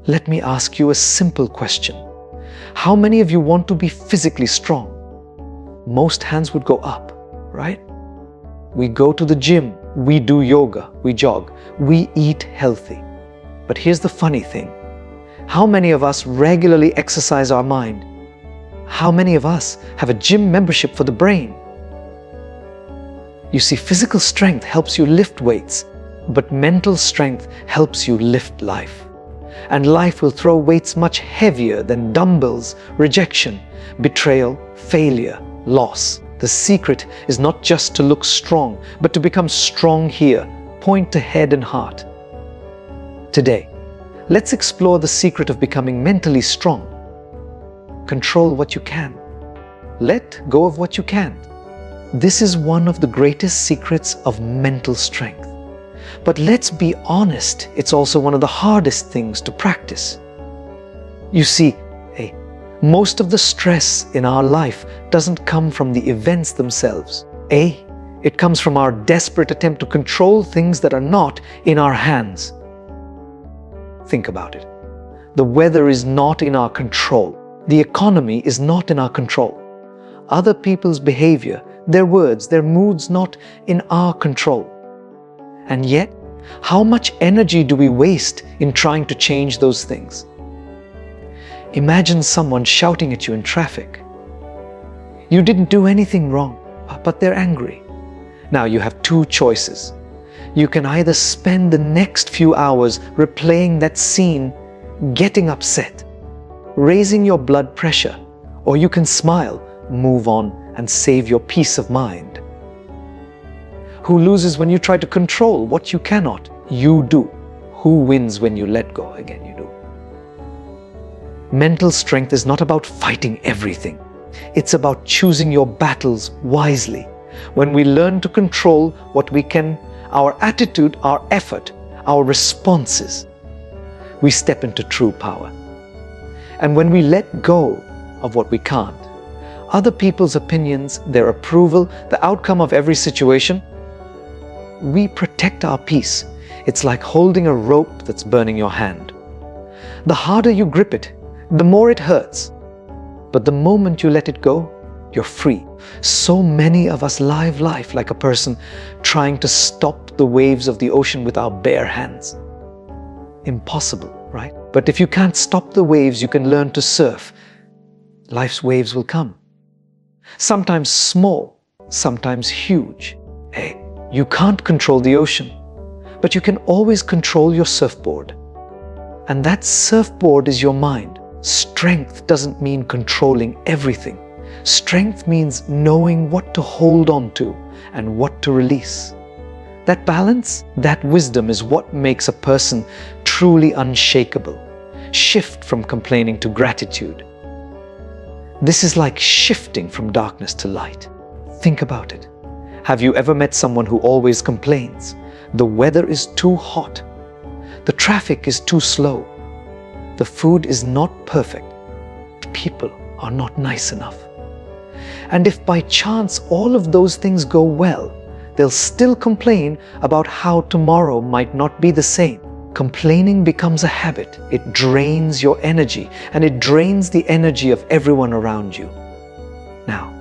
Let me ask you a simple question. How many of you want to be physically strong? Most hands would go up, right? We go to the gym, we do yoga, we jog, we eat healthy. But here's the funny thing. How many of us regularly exercise our mind? How many of us have a gym membership for the brain? You see, physical strength helps you lift weights, but mental strength helps you lift life. And life will throw weights much heavier than dumbbells, rejection, betrayal, failure, loss. The secret is not just to look strong, but to become strong here, point to head and heart. Today, let's explore the secret of becoming mentally strong. Control what you can. Let go of what you can't. This is one of the greatest secrets of mental strength. But let's be honest, it's also one of the hardest things to practice. You see, most of the stress in our life doesn't come from the events themselves. It comes from our desperate attempt to control things that are not in our hands. Think about it. The weather is not in our control. The economy is not in our control. Other people's behavior, their words, their moods, not in our control. And yet, how much energy do we waste in trying to change those things? Imagine someone shouting at you in traffic. You didn't do anything wrong, but they're angry. Now you have two choices. You can either spend the next few hours replaying that scene, getting upset, raising your blood pressure, or you can smile, move on, and save your peace of mind. Who loses when you try to control what you cannot? You do. Who wins when you let go? Again, you do. Mental strength is not about fighting everything. It's about choosing your battles wisely. When we learn to control what we can, our attitude, our effort, our responses, we step into true power. And when we let go of what we can't, other people's opinions, their approval, the outcome of every situation, we protect our peace. It's like holding a rope that's burning your hand. The harder you grip it, the more it hurts. But the moment you let it go, you're free. So many of us live life like a person trying to stop the waves of the ocean with our bare hands. Impossible, right? But if you can't stop the waves, you can learn to surf. Life's waves will come. Sometimes small, sometimes huge. You can't control the ocean, but you can always control your surfboard. And that surfboard is your mind. Strength doesn't mean controlling everything. Strength means knowing what to hold on to and what to release. That balance, that wisdom is what makes a person truly unshakable. Shift from complaining to gratitude. This is like shifting from darkness to light. Think about it. Have you ever met someone who always complains? The weather is too hot. The traffic is too slow. The food is not perfect. People are not nice enough. And if by chance all of those things go well, they'll still complain about how tomorrow might not be the same. Complaining becomes a habit. It drains your energy, and it drains the energy of everyone around you. Now,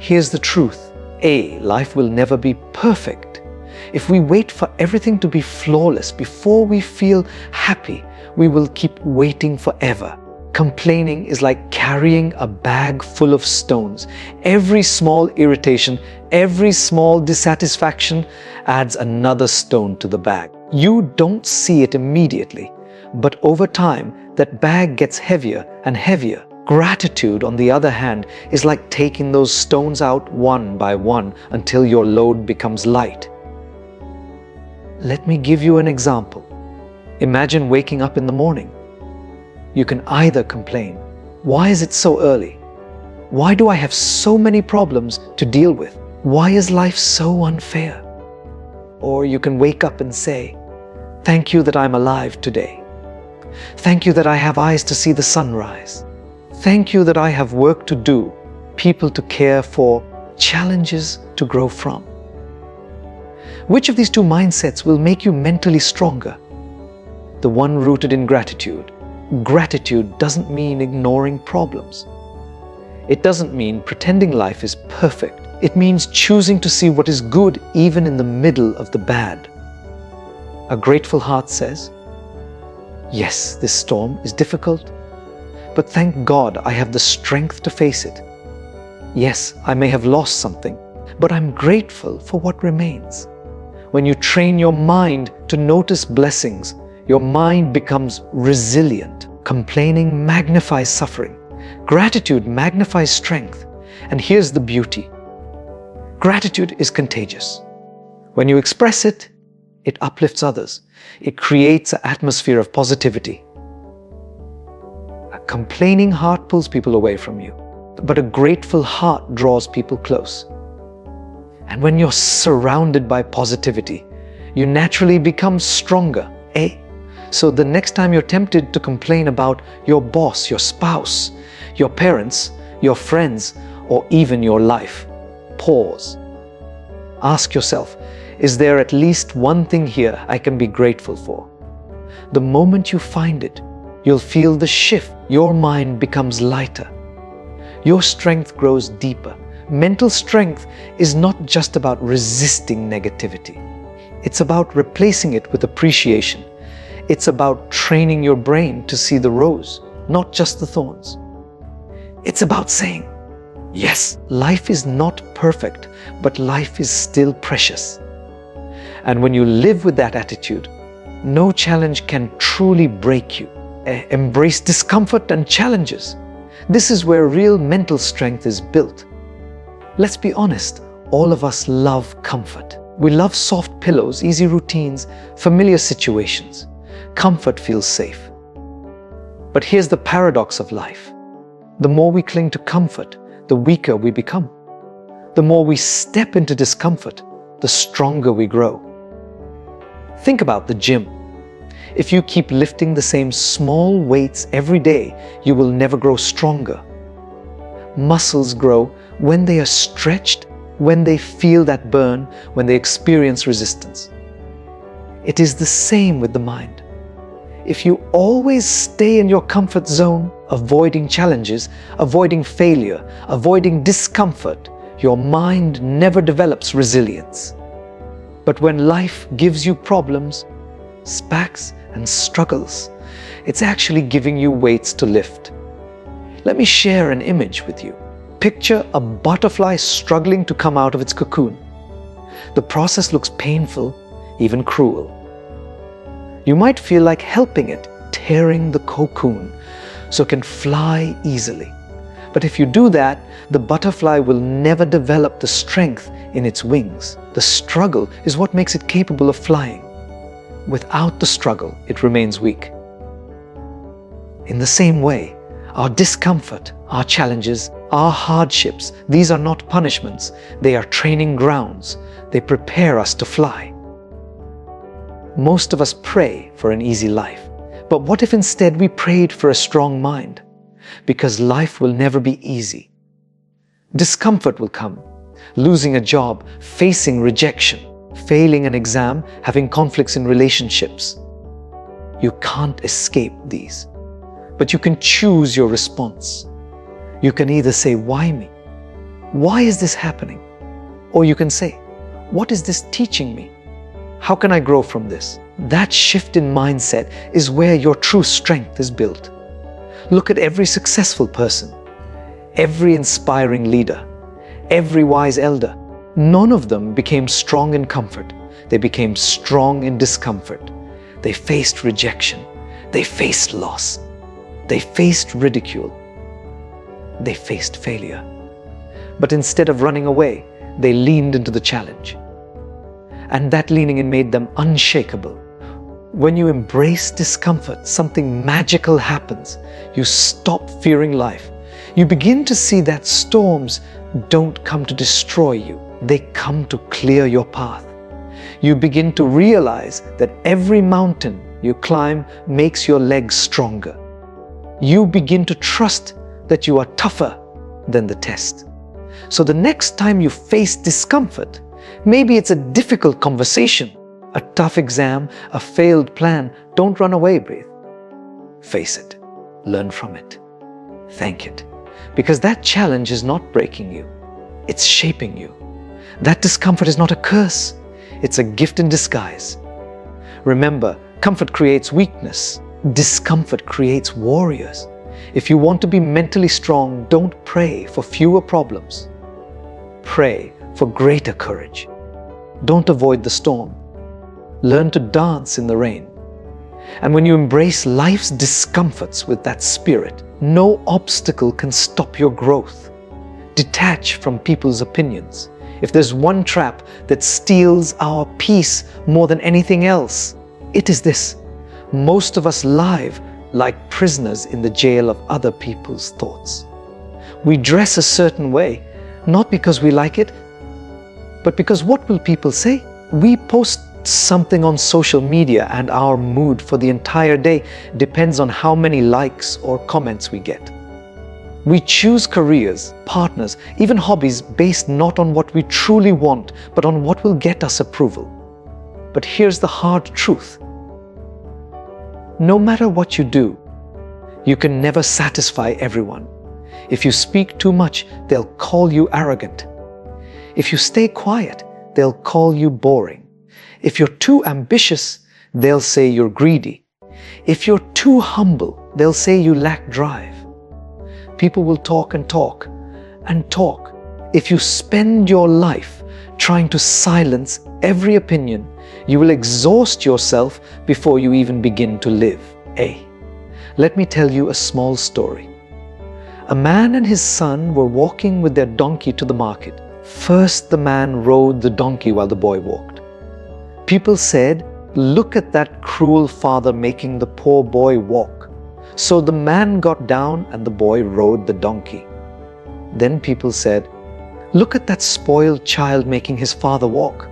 here's the truth. Life will never be perfect. If we wait for everything to be flawless before we feel happy, we will keep waiting forever. Complaining is like carrying a bag full of stones. Every small irritation, every small dissatisfaction adds another stone to the bag. You don't see it immediately, but over time, that bag gets heavier and heavier. Gratitude, on the other hand, is like taking those stones out one by one until your load becomes light. Let me give you an example. Imagine waking up in the morning. You can either complain, why is it so early? Why do I have so many problems to deal with? Why is life so unfair? Or you can wake up and say, thank you that I'm alive today. Thank you that I have eyes to see the sunrise. Thank you that I have work to do, people to care for, challenges to grow from. Which of these two mindsets will make you mentally stronger? The one rooted in gratitude Gratitude doesn't mean ignoring problems. It doesn't mean pretending life is perfect. It means choosing to see what is good even in the middle of the bad. A grateful heart says, yes, this storm is difficult, but thank God I have the strength to face it. Yes, I may have lost something, but I'm grateful for what remains. When you train your mind to notice blessings, your mind becomes resilient. Complaining magnifies suffering. Gratitude magnifies strength. And here's the beauty. Gratitude is contagious. When you express it, it uplifts others. It creates an atmosphere of positivity. A complaining heart pulls people away from you, but a grateful heart draws people close. And when you're surrounded by positivity, you naturally become stronger, eh? So the next time you're tempted to complain about your boss, your spouse, your parents, your friends, or even your life, pause. Ask yourself, is there at least one thing here I can be grateful for? The moment you find it, you'll feel the shift. Your mind becomes lighter. Your strength grows deeper. Mental strength is not just about resisting negativity. It's about replacing it with appreciation. It's about training your brain to see the rose, not just the thorns. It's about saying, yes, life is not perfect, but life is still precious. And when you live with that attitude, no challenge can truly break you. Embrace discomfort and challenges. This is where real mental strength is built. Let's be honest, all of us love comfort. We love soft pillows, easy routines, familiar situations. Comfort feels safe. But here's the paradox of life. The more we cling to comfort, the weaker we become. The more we step into discomfort, the stronger we grow. Think about the gym. If you keep lifting the same small weights every day, you will never grow stronger. Muscles grow when they are stretched, when they feel that burn, when they experience resistance. It is the same with the mind. If you always stay in your comfort zone, avoiding challenges, avoiding failure, avoiding discomfort, your mind never develops resilience. But when life gives you problems, sparks and struggles, it's actually giving you weights to lift. Let me share an image with you. Picture a butterfly struggling to come out of its cocoon. The process looks painful, even cruel. You might feel like helping it, tearing the cocoon so it can fly easily. But if you do that, the butterfly will never develop the strength in its wings. The struggle is what makes it capable of flying. Without the struggle, it remains weak. In the same way, our discomfort, our challenges, our hardships, these are not punishments. They are training grounds. They prepare us to fly. Most of us pray for an easy life. But what if instead we prayed for a strong mind? Because life will never be easy. Discomfort will come. Losing a job, facing rejection, failing an exam, having conflicts in relationships. You can't escape these. But you can choose your response. You can either say, why me? Why is this happening? Or you can say, what is this teaching me? How can I grow from this? That shift in mindset is where your true strength is built. Look at every successful person, every inspiring leader, every wise elder. None of them became strong in comfort. They became strong in discomfort. They faced rejection. They faced loss. They faced ridicule. They faced failure. But instead of running away, they leaned into the challenge. And that leaning in made them unshakable. When you embrace discomfort, something magical happens. You stop fearing life. You begin to see that storms don't come to destroy you. They come to clear your path. You begin to realize that every mountain you climb makes your legs stronger. You begin to trust that you are tougher than the test. So the next time you face discomfort, maybe it's a difficult conversation, a tough exam, a failed plan, don't run away, breathe. Face it. Learn from it. Thank it. Because that challenge is not breaking you. It's shaping you. That discomfort is not a curse. It's a gift in disguise. Remember, comfort creates weakness. Discomfort creates warriors. If you want to be mentally strong, don't pray for fewer problems. Pray for greater courage. Don't avoid the storm. Learn to dance in the rain. And when you embrace life's discomforts with that spirit, no obstacle can stop your growth. Detach from people's opinions. If there's one trap that steals our peace more than anything else, it is this. Most of us live like prisoners in the jail of other people's thoughts. We dress a certain way, not because we like it, but because what will people say? We post something on social media and our mood for the entire day depends on how many likes or comments we get. We choose careers, partners, even hobbies based not on what we truly want, but on what will get us approval. But here's the hard truth. No matter what you do, you can never satisfy everyone. If you speak too much, they'll call you arrogant. If you stay quiet, they'll call you boring. If you're too ambitious, they'll say you're greedy. If you're too humble, they'll say you lack drive. People will talk and talk and talk. If you spend your life trying to silence every opinion, you will exhaust yourself before you even begin to live. Let me tell you a small story. A man and his son were walking with their donkey to the market. First, the man rode the donkey while the boy walked. People said, "Look at that cruel father making the poor boy walk." So the man got down and the boy rode the donkey. Then people said, "Look at that spoiled child making his father walk."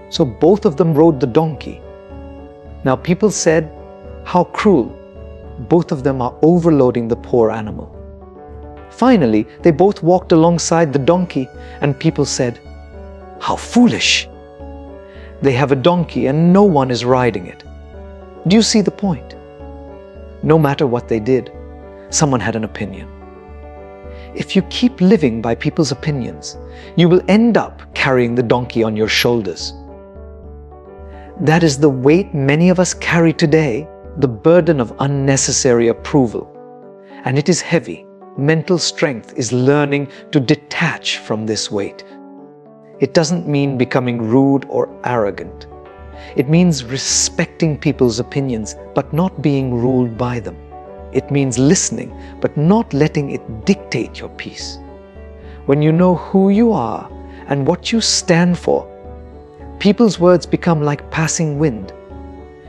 So both of them rode the donkey. Now people said, "How cruel. Both of them are overloading the poor animal." Finally, they both walked alongside the donkey and people said, "How foolish. They have a donkey and no one is riding it." Do you see the point? No matter what they did, someone had an opinion. If you keep living by people's opinions, you will end up carrying the donkey on your shoulders. That is the weight many of us carry today, the burden of unnecessary approval. And it is heavy. Mental strength is learning to detach from this weight. It doesn't mean becoming rude or arrogant. It means respecting people's opinions, but not being ruled by them. It means listening, but not letting it dictate your peace. When you know who you are and what you stand for, people's words become like passing wind.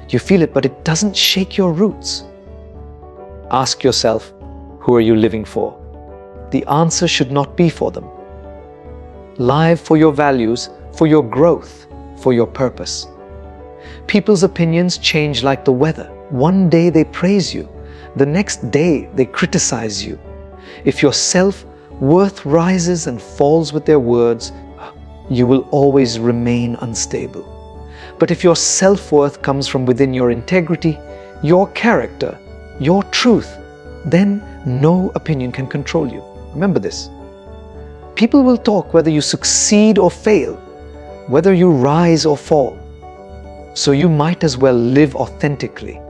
You feel it, but it doesn't shake your roots. Ask yourself, who are you living for? The answer should not be for them. Live for your values, for your growth, for your purpose. People's opinions change like the weather. One day they praise you, the next day they criticize you. If your self-worth rises and falls with their words, you will always remain unstable. But if your self-worth comes from within your integrity, your character, your truth, then no opinion can control you. Remember this. People will talk whether you succeed or fail, whether you rise or fall. So you might as well live authentically.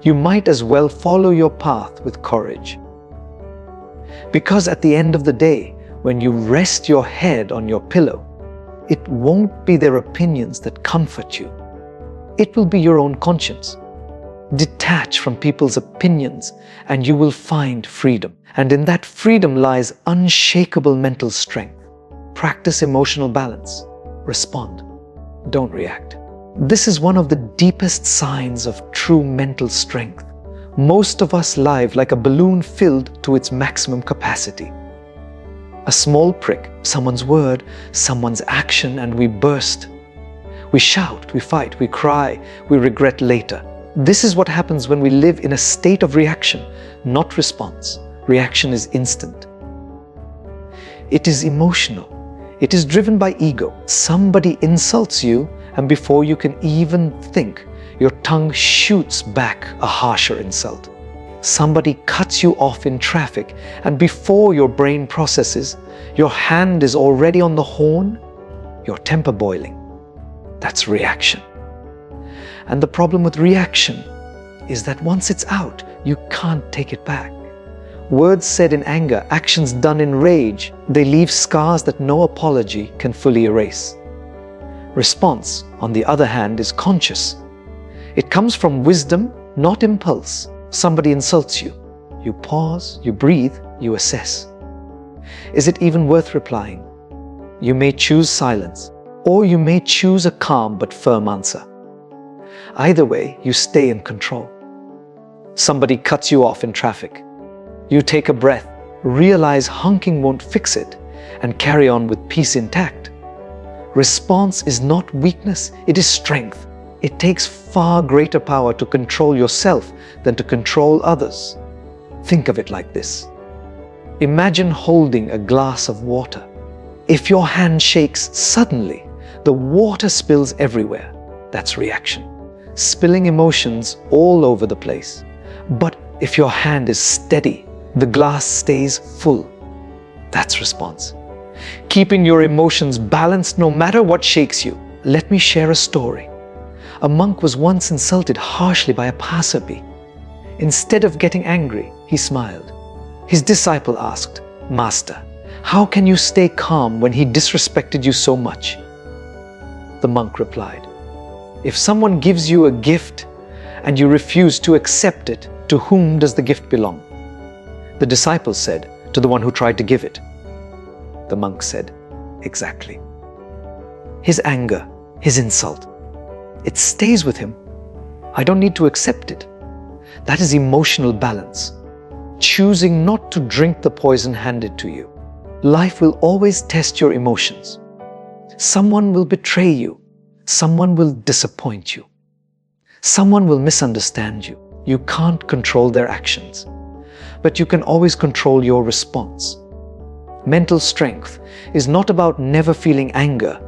You might as well follow your path with courage. Because at the end of the day, when you rest your head on your pillow, it won't be their opinions that comfort you. It will be your own conscience. Detach from people's opinions and you will find freedom. And in that freedom lies unshakable mental strength. Practice emotional balance. Respond. Don't react. This is one of the deepest signs of true mental strength. Most of us live like a balloon filled to its maximum capacity. A small prick, someone's word, someone's action, and we burst. We shout, we fight, we cry, we regret later. This is what happens when we live in a state of reaction, not response. Reaction is instant. It is emotional. It is driven by ego. Somebody insults you, and before you can even think, your tongue shoots back a harsher insult. Somebody cuts you off in traffic, and before your brain processes, your hand is already on the horn, your temper boiling. That's reaction. And the problem with reaction is that once it's out, you can't take it back. Words said in anger, actions done in rage, they leave scars that no apology can fully erase. Response, on the other hand, is conscious. It comes from wisdom, not impulse. Somebody insults you. You pause, you breathe, you assess. Is it even worth replying? You may choose silence, or you may choose a calm but firm answer. Either way, you stay in control. Somebody cuts you off in traffic. You take a breath, realize honking won't fix it, and carry on with peace intact. Response is not weakness, it is strength. It takes far greater power to control yourself than to control others. Think of it like this. Imagine holding a glass of water. If your hand shakes suddenly, the water spills everywhere. That's reaction. Spilling emotions all over the place. But if your hand is steady, the glass stays full. That's response. Keeping your emotions balanced no matter what shakes you. Let me share a story. A monk was once insulted harshly by a passerby. Instead of getting angry, he smiled. His disciple asked, "Master, how can you stay calm when he disrespected you so much?" The monk replied, "If someone gives you a gift and you refuse to accept it, to whom does the gift belong?" The disciple said, "To the one who tried to give it." The monk said, "Exactly." His anger, his insult, it stays with him. I don't need to accept it. That is emotional balance. Choosing not to drink the poison handed to you. Life will always test your emotions. Someone will betray you. Someone will disappoint you. Someone will misunderstand you. You can't control their actions, but you can always control your response. Mental strength is not about never feeling anger,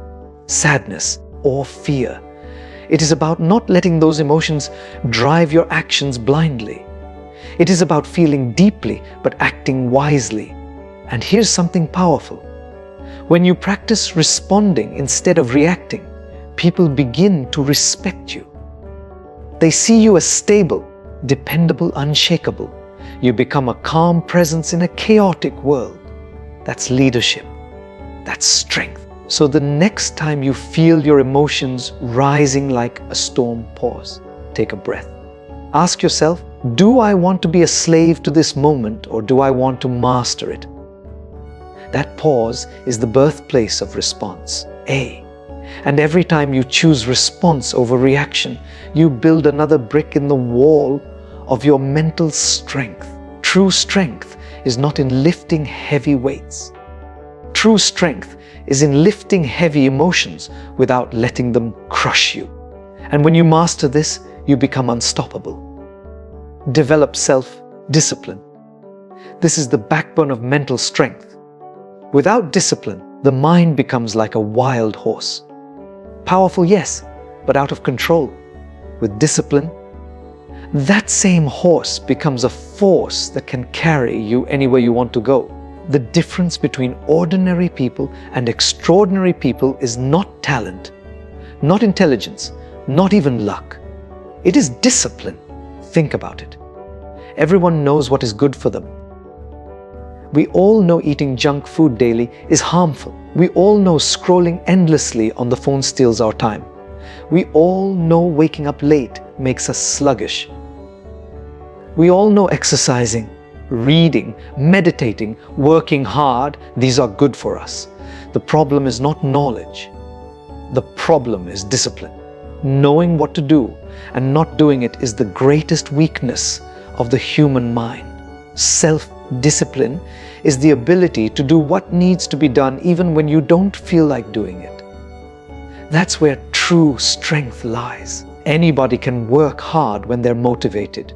sadness, or fear. It is about not letting those emotions drive your actions blindly. It is about feeling deeply but acting wisely. And here's something powerful. When you practice responding instead of reacting, people begin to respect you. They see you as stable, dependable, unshakable. You become a calm presence in a chaotic world. That's leadership. That's strength. So the next time you feel your emotions rising like a storm, pause. Take a breath. Ask yourself, do I want to be a slave to this moment, or do I want to master it? That pause is the birthplace of response. And every time you choose response over reaction, you build another brick in the wall of your mental strength. True strength is not in lifting heavy weights. True strength is in lifting heavy emotions without letting them crush you. And when you master this, you become unstoppable. Develop self-discipline. This is the backbone of mental strength. Without discipline, the mind becomes like a wild horse. Powerful, yes, but out of control. With discipline, that same horse becomes a force that can carry you anywhere you want to go. The difference between ordinary people and extraordinary people is not talent, not intelligence, not even luck. It is discipline. Think about it. Everyone knows what is good for them. We all know eating junk food daily is harmful. We all know scrolling endlessly on the phone steals our time. We all know waking up late makes us sluggish. We all know exercising, reading, meditating, working hard, these are good for us. The problem is not knowledge. The problem is discipline. Knowing what to do and not doing it is the greatest weakness of the human mind. Self-discipline is the ability to do what needs to be done even when you don't feel like doing it. That's where true strength lies. Anybody can work hard when they're motivated,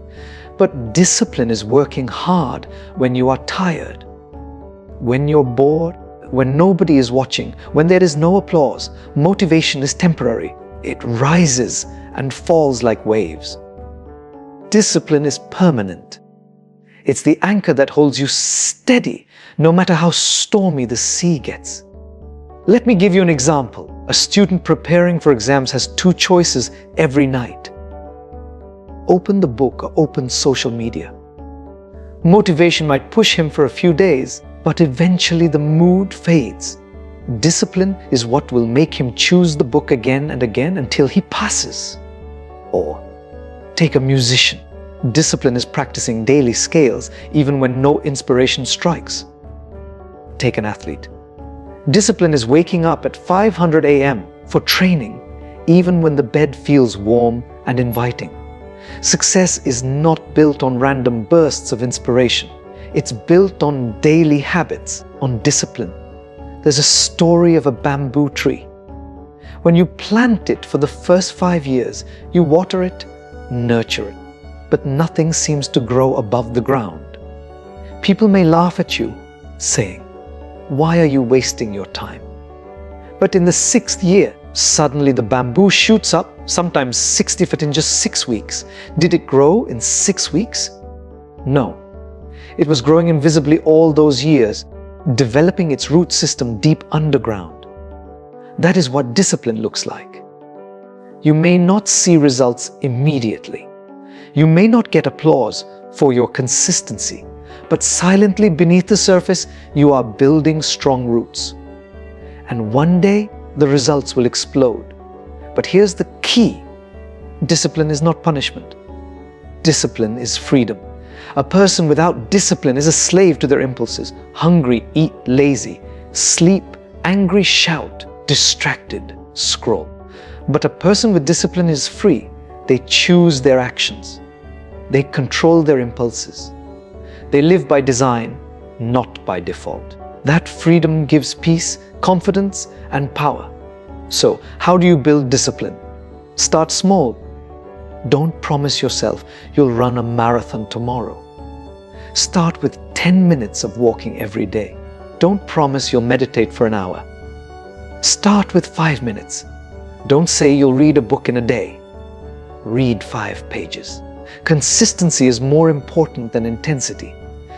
but discipline is working hard when you are tired, when you're bored, when nobody is watching, when there is no applause. Motivation is temporary. It rises and falls like waves. Discipline is permanent. It's the anchor that holds you steady, no matter how stormy the sea gets. Let me give you an example. A student preparing for exams has two choices every night. Open the book or open social media. Motivation might push him for a few days, but eventually the mood fades. Discipline is what will make him choose the book again and again until he passes. Or take a musician. Discipline is practicing daily scales even when no inspiration strikes. Take an athlete. Discipline is waking up at 500 a.m. for training, even when the bed feels warm and inviting. Success is not built on random bursts of inspiration. It's built on daily habits, on discipline. There's a story of a bamboo tree. When you plant it for the first 5 years, you water it, nurture it, but nothing seems to grow above the ground. People may laugh at you, saying, "Why are you wasting your time?" But in the 6th year, suddenly the bamboo shoots up, sometimes 60 feet in just 6 weeks. Did it grow in 6 weeks? No. It was growing invisibly all those years, developing its root system deep underground. That is what discipline looks like. You may not see results immediately. You may not get applause for your consistency, but silently beneath the surface, you are building strong roots. And one day, the results will explode. But here's the key. Discipline is not punishment. Discipline is freedom. A person without discipline is a slave to their impulses. Hungry, eat, lazy. Sleep, angry, shout. Distracted, scroll. But a person with discipline is free. They choose their actions. They control their impulses. They live by design, not by default. That freedom gives peace, confidence, and power. So, how do you build discipline? Start small. Don't promise yourself you'll run a marathon tomorrow. Start with 10 minutes of walking every day. Don't promise you'll meditate for an hour. Start with 5 minutes. Don't say you'll read a book in a day. Read 5 pages. Consistency is more important than intensity.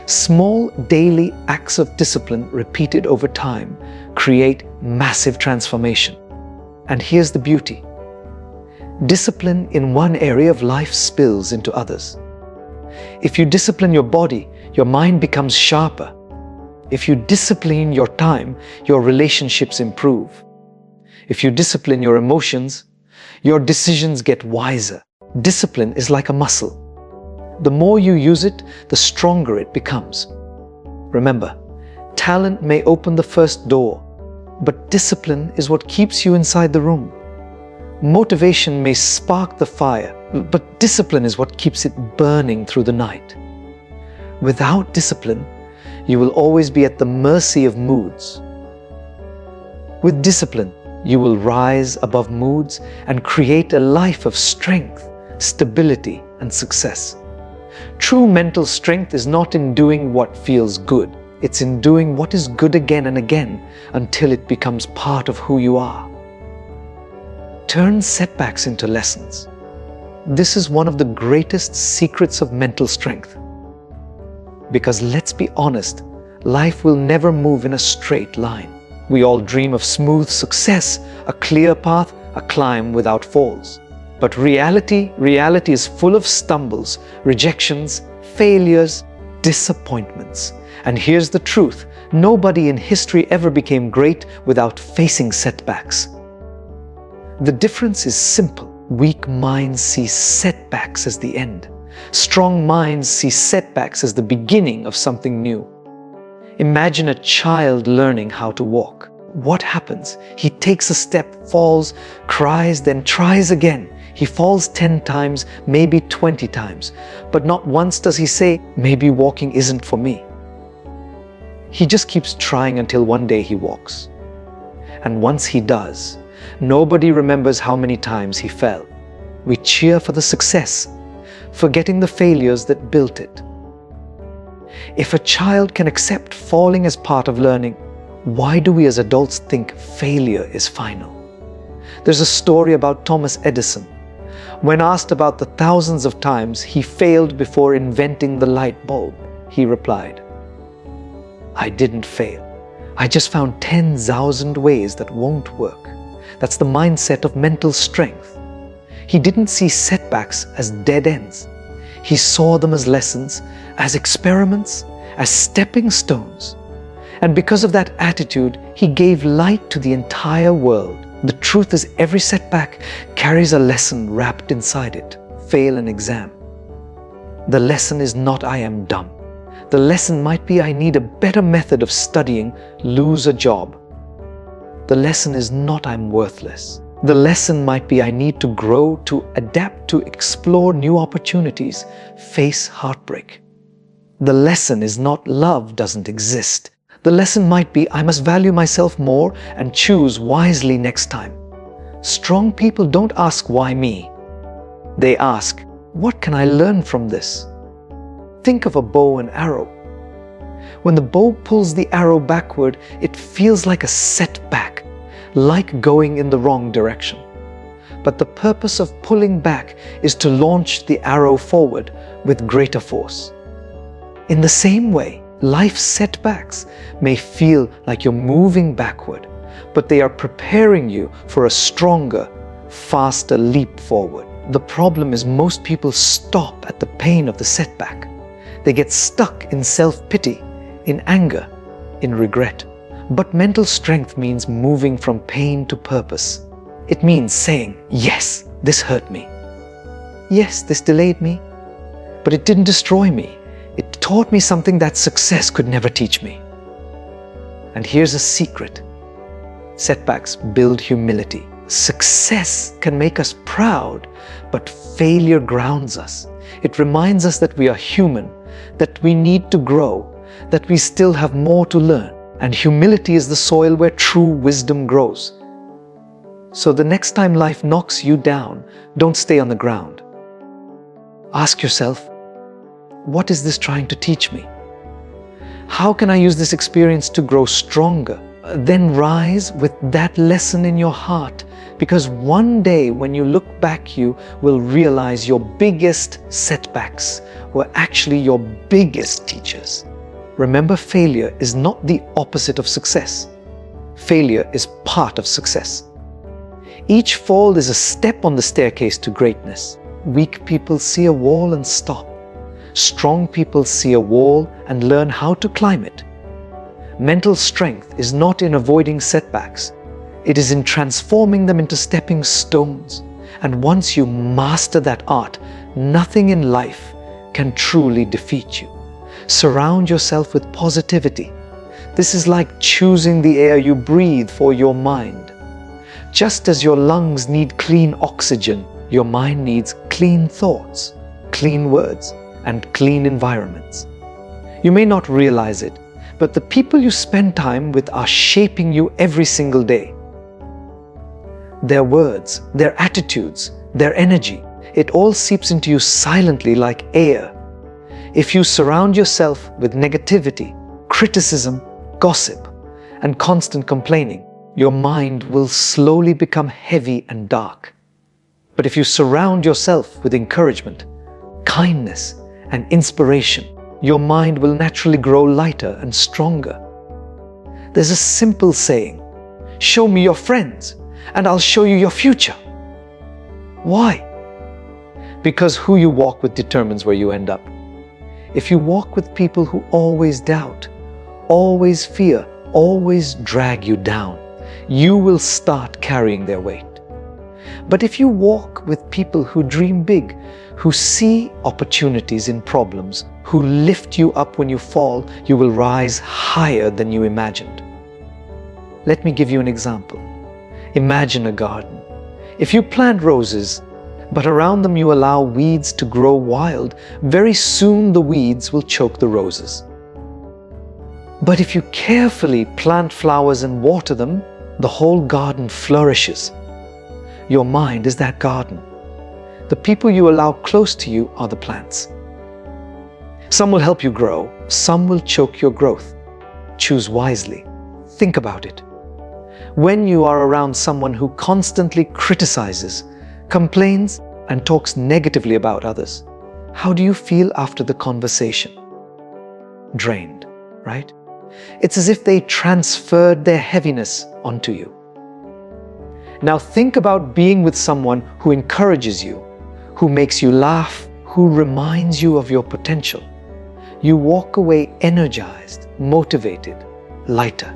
Small daily acts of discipline repeated over time create massive transformation. And here's the beauty. Discipline in one area of life spills into others. If you discipline your body, your mind becomes sharper. If you discipline your time, your relationships improve. If you discipline your emotions, your decisions get wiser. Discipline is like a muscle. The more you use it, the stronger it becomes. Remember, talent may open the first door, but discipline is what keeps you inside the room. Motivation may spark the fire, but discipline is what keeps it burning through the night. Without discipline, you will always be at the mercy of moods. With discipline, you will rise above moods and create a life of strength, stability, and success. True mental strength is not in doing what feels good. It's in doing what is good again and again until it becomes part of who you are. Turn setbacks into lessons. This is one of the greatest secrets of mental strength. Because let's be honest, life will never move in a straight line. We all dream of smooth success, a clear path, a climb without falls. But reality is full of stumbles, rejections, failures, disappointments. And here's the truth, nobody in history ever became great without facing setbacks. The difference is simple. Weak minds see setbacks as the end. Strong minds see setbacks as the beginning of something new. Imagine a child learning how to walk. What happens? He takes a step, falls, cries, then tries again. He falls 10 times, maybe 20 times, but not once does he say, maybe walking isn't for me. He just keeps trying until one day he walks. And once he does, nobody remembers how many times he fell. We cheer for the success, forgetting the failures that built it. If a child can accept falling as part of learning, why do we as adults think failure is final? There's a story about Thomas Edison. When asked about the thousands of times he failed before inventing the light bulb, he replied, "I didn't fail. I just found 10,000 ways that won't work." That's the mindset of mental strength. He didn't see setbacks as dead ends. He saw them as lessons, as experiments, as stepping stones. And because of that attitude, he gave light to the entire world. The truth is, every setback carries a lesson wrapped inside it. Fail an exam. The lesson is not I am dumb. The lesson might be I need a better method of studying, lose a job. The lesson is not I'm worthless. The lesson might be I need to grow, to adapt, to explore new opportunities, face heartbreak. The lesson is not love doesn't exist. The lesson might be I must value myself more and choose wisely next time. Strong people don't ask why me. They ask, what can I learn from this? Think of a bow and arrow. When the bow pulls the arrow backward, it feels like a setback, like going in the wrong direction. But the purpose of pulling back is to launch the arrow forward with greater force. In the same way, life's setbacks may feel like you're moving backward, but they are preparing you for a stronger, faster leap forward. The problem is most people stop at the pain of the setback. They get stuck in self-pity, in anger, in regret. But mental strength means moving from pain to purpose. It means saying, yes, this hurt me. Yes, this delayed me, but it didn't destroy me. It taught me something that success could never teach me. And here's a secret. Setbacks build humility. Success can make us proud, but failure grounds us. It reminds us that we are human, that we need to grow, that we still have more to learn. And humility is the soil where true wisdom grows. So the next time life knocks you down, don't stay on the ground. Ask yourself, what is this trying to teach me? How can I use this experience to grow stronger? Then rise with that lesson in your heart, because one day when you look back, you will realize your biggest setbacks were actually your biggest teachers. Remember, failure is not the opposite of success. Failure is part of success. Each fall is a step on the staircase to greatness. Weak people see a wall and stop. Strong people see a wall and learn how to climb it. Mental strength is not in avoiding setbacks. It is in transforming them into stepping stones. And once you master that art, nothing in life can truly defeat you. Surround yourself with positivity. This is like choosing the air you breathe for your mind. Just as your lungs need clean oxygen, your mind needs clean thoughts, clean words, and clean environments. You may not realize it, but the people you spend time with are shaping you every single day. Their words, their attitudes, their energy, it all seeps into you silently like air. If you surround yourself with negativity, criticism, gossip, and constant complaining, your mind will slowly become heavy and dark. But if you surround yourself with encouragement, kindness, and inspiration, your mind will naturally grow lighter and stronger. There's a simple saying, show me your friends and I'll show you your future. Why? Because who you walk with determines where you end up. If you walk with people who always doubt, always fear, always drag you down, you will start carrying their weight. But if you walk with people who dream big, who see opportunities in problems, who lift you up when you fall, you will rise higher than you imagined. Let me give you an example. Imagine a garden. If you plant roses, but around them you allow weeds to grow wild, very soon the weeds will choke the roses. But if you carefully plant flowers and water them, the whole garden flourishes. Your mind is that garden. The people you allow close to you are the plants. Some will help you grow, some will choke your growth. Choose wisely. Think about it. When you are around someone who constantly criticizes, complains, and talks negatively about others, how do you feel after the conversation? drained, right? It's as if they transferred their heaviness onto you. Now think about being with someone who encourages you, who makes you laugh, who reminds you of your potential. You walk away energized, motivated, lighter.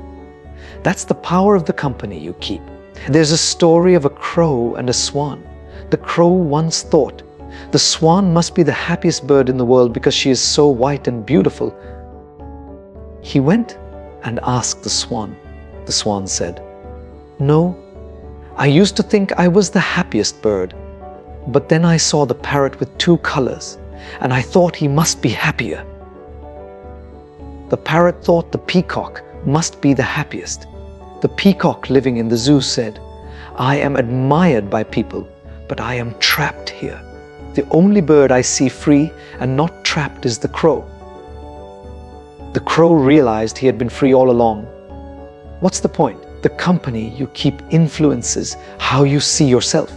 That's the power of the company you keep. There's a story of a crow and a swan. The crow once thought, the swan must be the happiest bird in the world because she is so white and beautiful. He went and asked the swan. The swan said, "No, I used to think I was the happiest bird, but then I saw the parrot with 2 colors, and I thought he must be happier." The parrot thought the peacock must be the happiest. The peacock living in the zoo said, "I am admired by people, but I am trapped here. The only bird I see free and not trapped is the crow." The crow realized he had been free all along. What's the point? The company you keep influences how you see yourself.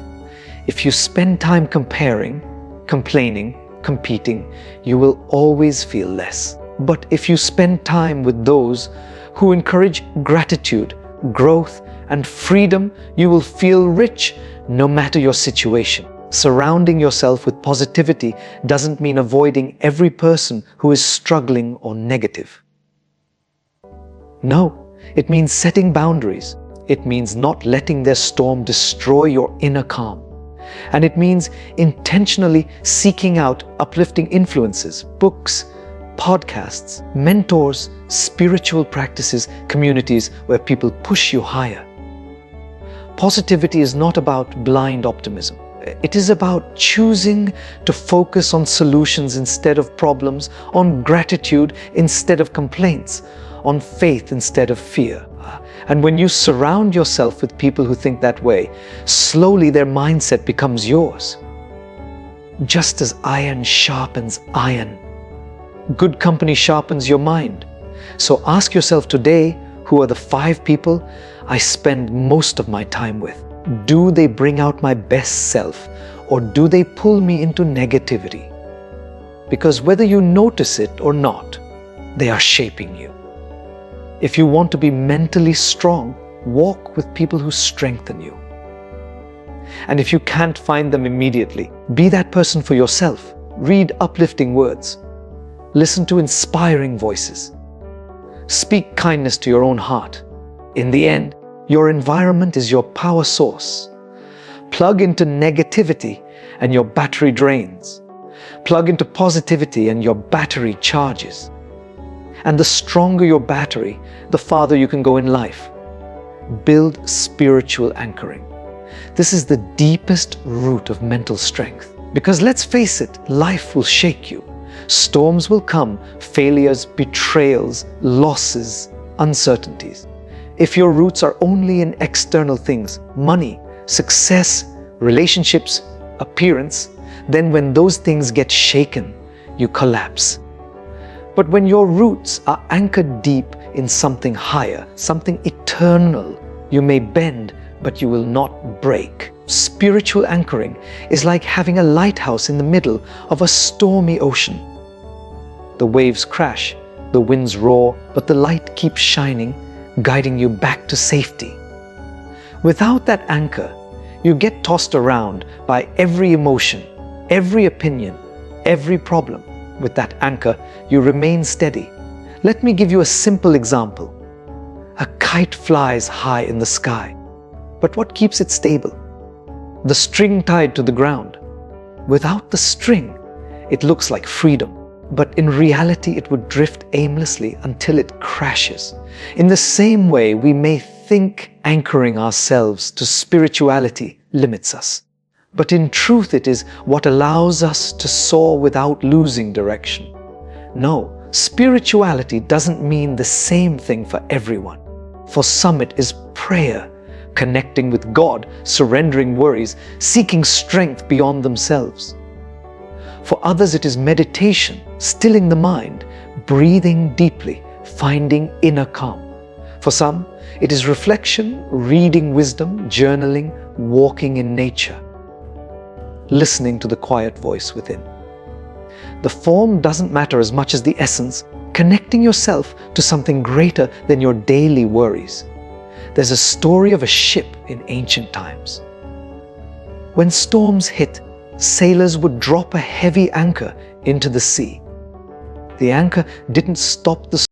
If you spend time comparing, complaining, competing, you will always feel less. But if you spend time with those who encourage gratitude, growth, and freedom, you will feel rich no matter your situation. Surrounding yourself with positivity doesn't mean avoiding every person who is struggling or negative. No, it means setting boundaries. It means not letting their storm destroy your inner calm. And it means intentionally seeking out uplifting influences, books, podcasts, mentors, spiritual practices, communities where people push you higher. Positivity is not about blind optimism. It is about choosing to focus on solutions instead of problems, on gratitude instead of complaints, on faith instead of fear. And when you surround yourself with people who think that way, slowly their mindset becomes yours. Just as iron sharpens iron, good company sharpens your mind. So ask yourself today, who are the 5 people I spend most of my time with? Do they bring out my best self, or do they pull me into negativity? Because whether you notice it or not, they are shaping you. If you want to be mentally strong, walk with people who strengthen you. And if you can't find them immediately, be that person for yourself. Read uplifting words. Listen to inspiring voices. Speak kindness to your own heart. In the end, your environment is your power source. Plug into negativity and your battery drains. Plug into positivity and your battery charges. And the stronger your battery, the farther you can go in life. Build spiritual anchoring. This is the deepest root of mental strength. Because let's face it, life will shake you. Storms will come, failures, betrayals, losses, uncertainties. If your roots are only in external things, money, success, relationships, appearance, then when those things get shaken, you collapse. But when your roots are anchored deep in something higher, something eternal, you may bend, but you will not break. Spiritual anchoring is like having a lighthouse in the middle of a stormy ocean. The waves crash, the winds roar, but the light keeps shining, guiding you back to safety. Without that anchor, you get tossed around by every emotion, every opinion, every problem. With that anchor, you remain steady. Let me give you a simple example. A kite flies high in the sky, but what keeps it stable? The string tied to the ground. Without the string, it looks like freedom, but in reality it would drift aimlessly until it crashes. In the same way, we may think anchoring ourselves to spirituality limits us, but in truth it is what allows us to soar without losing direction. No, spirituality doesn't mean the same thing for everyone. For some it is prayer, connecting with God, surrendering worries, seeking strength beyond themselves. For others it is meditation, stilling the mind, breathing deeply, finding inner calm. For some, it is reflection, reading wisdom, journaling, walking in nature, listening to the quiet voice within. The form doesn't matter as much as the essence. connecting yourself to something greater than your daily worries. There's a story of a ship in ancient times. When storms hit, sailors would drop a heavy anchor into the sea. The anchor didn't stop the